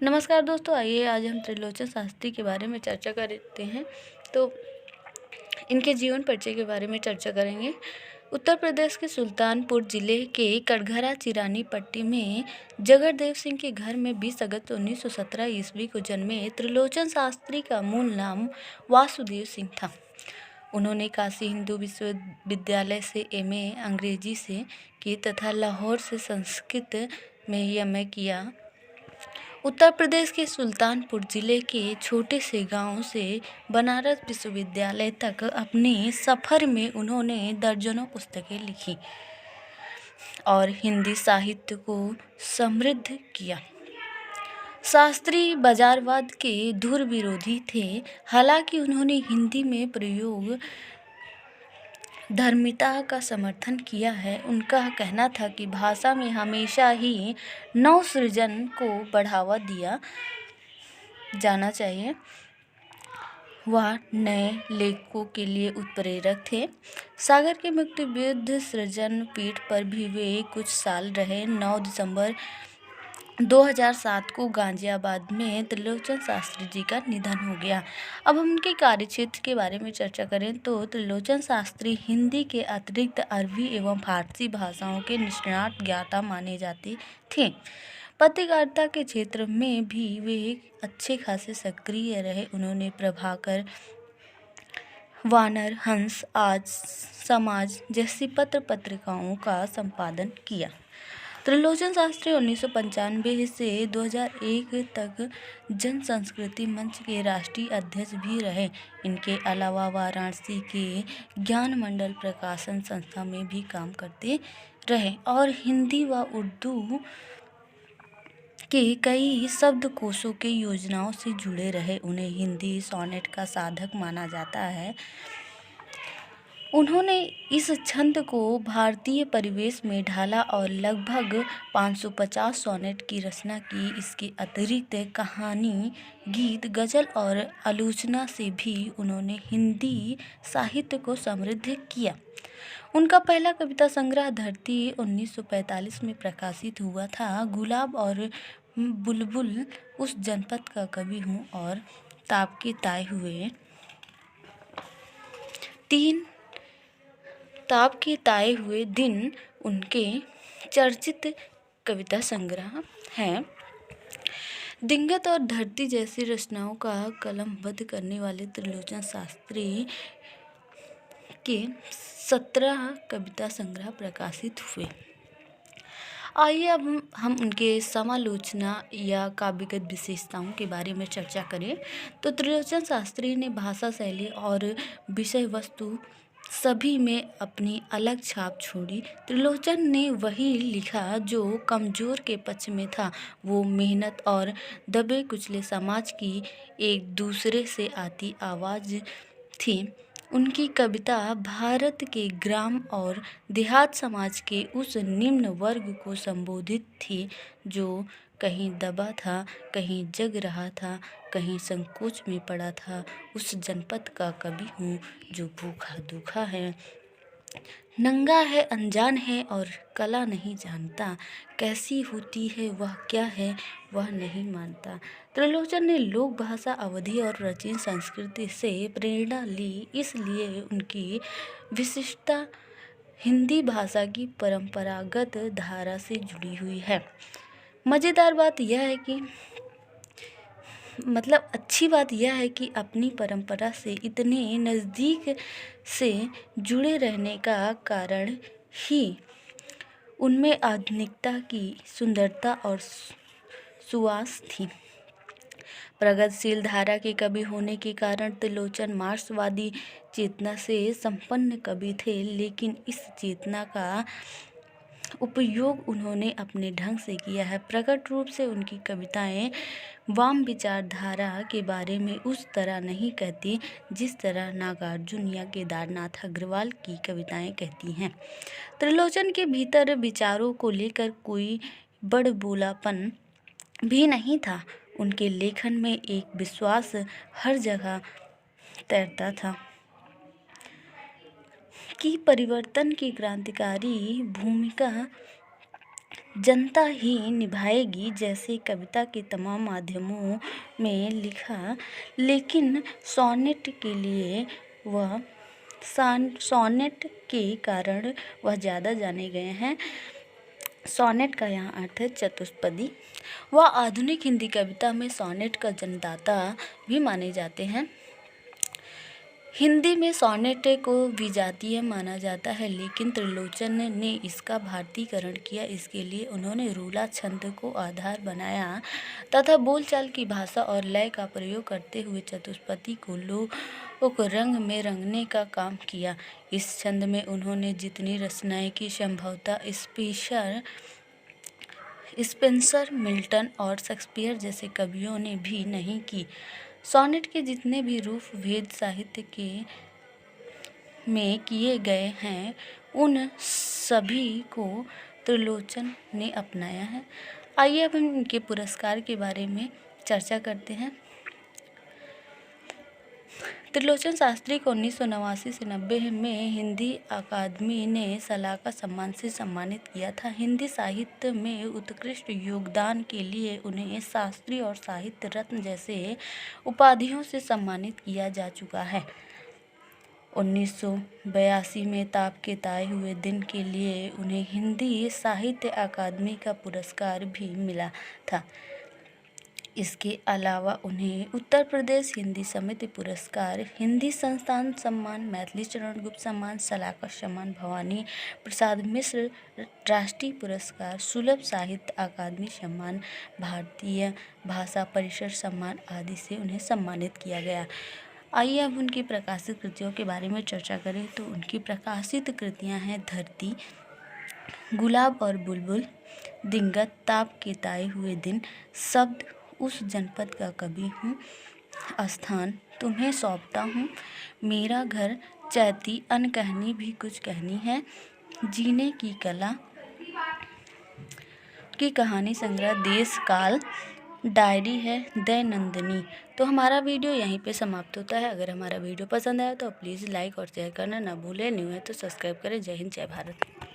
नमस्कार दोस्तों, आइए आज हम त्रिलोचन शास्त्री के बारे में चर्चा करते हैं। तो इनके जीवन परिचय के बारे में चर्चा करेंगे। उत्तर प्रदेश के सुल्तानपुर जिले के कटघरा चिरानी पट्टी में जगरदेव सिंह के घर में 20 अगस्त 1917 ईस्वी को जन्मे त्रिलोचन शास्त्री का मूल नाम वासुदेव सिंह था। उन्होंने काशी हिंदू विश्वविद्यालय से एमए अंग्रेजी से की तथा लाहौर से संस्कृत में एमए किया। उत्तर प्रदेश के सुल्तानपुर जिले के छोटे से गांव से बनारस विश्वविद्यालय तक अपने सफ़र में उन्होंने दर्जनों पुस्तकें लिखी और हिंदी साहित्य को समृद्ध किया। शास्त्री बाजारवाद के धुर विरोधी थे। हालांकि उन्होंने हिंदी में प्रयोग धर्मिता का समर्थन किया है। उनका कहना था कि भाषा में हमेशा ही नवसृजन को बढ़ावा दिया जाना चाहिए। वह नए लेखकों के लिए उत्प्रेरक थे। सागर के मुक्ति युद्ध सृजन पीठ पर भी वे कुछ साल रहे। 9 दिसंबर 2007 को गाजियाबाद में त्रिलोचन शास्त्री जी का निधन हो गया। अब हम उनके कार्यक्षेत्र के बारे में चर्चा करें तो त्रिलोचन शास्त्री हिंदी के अतिरिक्त अरबी एवं फारसी भाषाओं के निष्णात ज्ञाता माने जाते थे। पत्रकारिता के क्षेत्र में भी वे अच्छे खासे सक्रिय रहे। उन्होंने प्रभाकर, वानर, हंस, आज समाज जैसी पत्रिकाओं का संपादन किया। त्रिलोचन शास्त्री 1995 से 2001 तक जन संस्कृति मंच के राष्ट्रीय अध्यक्ष भी रहे। इनके अलावा वाराणसी के ज्ञान मंडल प्रकाशन संस्था में भी काम करते रहे और हिंदी व उर्दू के कई शब्दकोशों के योजनाओं से जुड़े रहे। उन्हें हिंदी सोनेट का साधक माना जाता है। उन्होंने इस छंद को भारतीय परिवेश में ढाला और लगभग 550 सोनेट की रचना की। इसके अतिरिक्त कहानी, गीत, गज़ल और आलोचना से भी उन्होंने हिंदी साहित्य को समृद्ध किया। उनका पहला कविता संग्रह धरती 1945 में प्रकाशित हुआ था। गुलाब और बुलबुल, उस जनपद का कवि हूँ और ताप के ताए हुए दिन उनके चर्चित कविता संग्रह हैं। दिगंत और धरती जैसी रचनाओं का कलमबद्ध करने वाले त्रिलोचन शास्त्री के 17 कविता संग्रह प्रकाशित हुए। आइए अब हम उनके समालोचना या काव्यगत विशेषताओं के बारे में चर्चा करें तो त्रिलोचन शास्त्री ने भाषा शैली और विषय वस्तु सभी में अपनी अलग छाप छोड़ी। त्रिलोचन ने वही लिखा जो कमज़ोर के पक्ष में था। वो मेहनत और दबे कुचले समाज की एक दूसरे से आती आवाज़ थी। उनकी कविता भारत के ग्राम और देहात समाज के उस निम्न वर्ग को संबोधित थी जो कहीं दबा था, कहीं जग रहा था, कहीं संकोच में पड़ा था। उस जनपद का कवि हूँ जो भूखा दुखा है, नंगा है, अनजान है और कला नहीं जानता। कैसी होती है वह, क्या है वह नहीं मानता। त्रिलोचन ने लोक भाषा, अवधी और प्राचीन संस्कृति से प्रेरणा ली। इसलिए उनकी विशिष्टता हिंदी भाषा की परंपरागत धारा से जुड़ी हुई है। मज़ेदार बात यह है कि अच्छी बात यह है कि अपनी परंपरा से इतने नज़दीक से जुड़े रहने का कारण ही उनमें आधुनिकता की सुंदरता और सुवास थी। प्रगतिशील धारा के कवि होने के कारण त्रिलोचन मार्क्सवादी चेतना से संपन्न कवि थे, लेकिन इस चेतना का उपयोग उन्होंने अपने ढंग से किया है। प्रकट रूप से उनकी कविताएं वाम विचारधारा के बारे में उस तरह नहीं कहती जिस तरह नागार्जुन या केदारनाथ अग्रवाल की कविताएं कहती हैं। त्रिलोचन के भीतर विचारों को लेकर कोई बड़बोलापन भी नहीं था। उनके लेखन में एक विश्वास हर जगह तैरता था कि परिवर्तन की क्रांतिकारी भूमिका जनता ही निभाएगी जैसे कविता के तमाम माध्यमों में लिखा, लेकिन सोनेट के लिए वह सोनेट के कारण वह ज़्यादा जाने गए हैं। सोनेट का यहाँ अर्थ है चतुष्पदी। वह आधुनिक हिंदी कविता में सोनेट का जन्मदाता भी माने जाते हैं। हिंदी में सोनेट को विजातीय माना जाता है, लेकिन त्रिलोचन ने इसका भारतीकरण किया। इसके लिए उन्होंने रूला छंद को आधार बनाया तथा बोलचाल की भाषा और लय का प्रयोग करते हुए चतुष्पदी को लोक रंग में रंगने का काम किया। इस छंद में उन्होंने जितनी रचनाएं की संभवतः स्पेंसर, मिल्टन और शेक्सपियर जैसे कवियों ने भी नहीं की। सोनेट के जितने भी रूप वेद साहित्य में किए गए हैं, उन सभी को त्रिलोचन ने अपनाया है। आइए अब हम इनके पुरस्कार के बारे में चर्चा करते हैं। त्रिलोचन शास्त्री को 1989 से 90 में हिंदी अकादमी ने सलाका सम्मान से सम्मानित किया था। हिंदी साहित्य में उत्कृष्ट योगदान के लिए उन्हें शास्त्री और साहित्य रत्न जैसे उपाधियों से सम्मानित किया जा चुका है। 1982 में ताप के ताए हुए दिन के लिए उन्हें हिंदी साहित्य अकादमी का पुरस्कार भी मिला था। इसके अलावा उन्हें उत्तर प्रदेश हिंदी समिति पुरस्कार, हिंदी संस्थान सम्मान, मैथिली चरण गुप्त सम्मान, सलाका सम्मान, भवानी प्रसाद मिश्र राष्ट्रीय पुरस्कार, सुलभ साहित्य अकादमी सम्मान, भारतीय भाषा परिषद सम्मान आदि से उन्हें सम्मानित किया गया। आइए अब उनकी प्रकाशित कृतियों के बारे में चर्चा करें तो उनकी प्रकाशित कृतियाँ हैं धरती, गुलाब और बुलबुल, दिंगत, ताप के ताए हुए दिन, शब्द, उस जनपद का कवि हूँ, स्थान, तुम्हें सौंपता हूँ, मेरा घर, चैती, अनकहनी भी कुछ कहनी है, जीने की कला की कहानी संग्रह, देश काल, डायरी है, दैनंदिनी। तो हमारा वीडियो यहीं पे समाप्त होता है। अगर हमारा वीडियो पसंद आया तो प्लीज़ लाइक और शेयर करना ना भूलें। न्यू है तो सब्सक्राइब करें। जय हिंद, जय भारत।